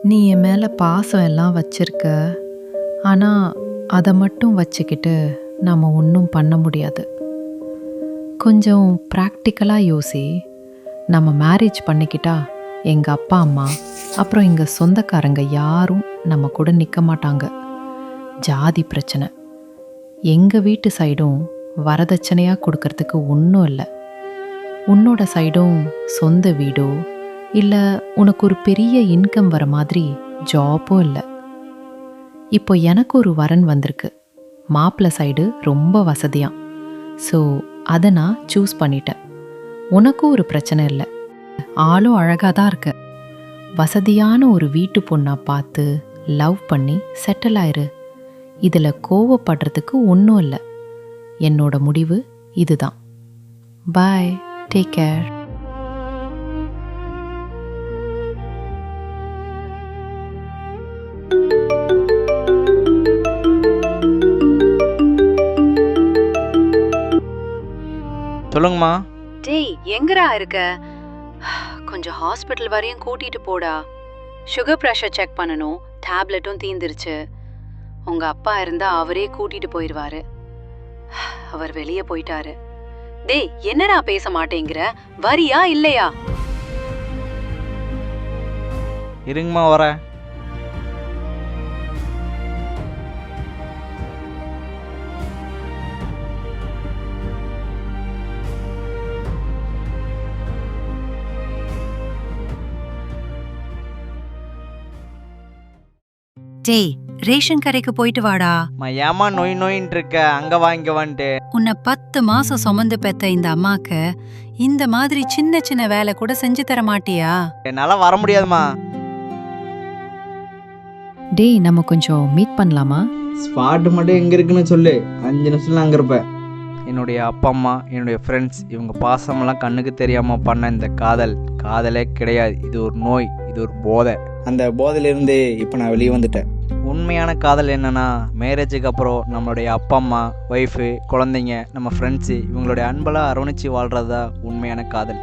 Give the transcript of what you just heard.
நீ என் மேல பாசம் எல்லாம் வச்சிருக்க. ஆனா, அத மட்டும் வச்சுக்கிட்டு நாம ஒண்ணும் பண்ண முடியாது. கொஞ்சம் பிராக்டிக்கலா யோசி. நம்ம மேரேஜ் பண்ணிக்கிட்டா எங்க அப்பா, அம்மா, அப்புறம் எங்க சொந்தக்காரங்க யாரும் நம்ம கூட நிக்க மாட்டாங்க. ஜாதி பிரச்சனை. எங்க வீட்டு சைடும் வரதட்சணையா கொடுக்கறதுக்கு ஒன்றும் இல்லை. உன்னோட சைடும் சொந்த வீடோ இல்லை உனக்கு ஒரு பெரிய இன்கம் வர மாதிரி ஜாபோ இல்லை. இப்போ எனக்கு ஒரு வரன் வந்திருக்கு. மாப்பிள்ளை சைடு ரொம்ப வசதியாம். ஸோ அதை நான் சூஸ் பண்ணிட்டேன். உனக்கும் ஒரு பிரச்சனை இல்லை. ஆளும் அழகாக தான் இருக்க. வசதியான ஒரு வீட்டு பொண்ணா பார்த்து லவ் பண்ணி செட்டில் ஆயிரு. இதில் கோவப்படுறதுக்கு ஒன்றும் இல்லை. என்னோட முடிவு இதுதான். பாய், டேக் கேர். சொல்லுங்கம்மா. டேய், எங்கடா இருக்க? கொஞ்சம் ஹாஸ்பிட்டல் வரையும் கூட்டிட்டு போடா. சுகர் பிரஷர் செக் பண்ணணும். டேப்லெட்டும் தீந்துருச்சு. உங்க அப்பா இருந்தா அவரே கூட்டிட்டு போயிடுவாரு. அவர் வெளியே போயிட்டாரு. டேய், என்னடா பேச மாட்டேங்கிற? வரியா இல்லையா? இருங்கம்மா, வரேன். டேய், ரேஷன் கடைக்கு போயிட்டு வாடா. ஏமா நோய் நோயின்னு இருக்க? அங்க வாங்க வந்துட்டு. உன்னை 10 மாசம் சுமந்து பெத்த இந்த அம்மாக்கு இந்த மாதிரி சின்ன சின்ன வேலை கூட செஞ்சு தர மாட்டியா? என்னால வர முடியாதுமா. டேய், நம்ம கொஞ்சம் மீட் பண்ணலாமா? ஸ்பாட் மட்டும் எங்க இருக்குன்னு சொல்லு. 5 நிமிஷத்துல அங்க இருப்பேன். என்னுடைய அப்பா அம்மா, என்னுடைய ஃப்ரெண்ட்ஸ், இவங்க பாசமெல்லாம் கண்ணுக்கு தெரியாம பண்ண இந்த காதலே கிடையாது. இது ஒரு நோய், இது ஒரு போதை. அந்த போதையிலிருந்து இப்போ நான் வெளியே வந்துட்டேன். உண்மையான காதல் என்னன்னா, மேரேஜுக்கு அப்புறம் நம்மளுடைய அப்பா அம்மா, ஒய்ஃபு, குழந்தைங்க, நம்ம ஃப்ரெண்ட்ஸு, இவங்களுடைய அன்பெல்லாம் அரவணைச்சி வாழ்கிறது தான் உண்மையான காதல்.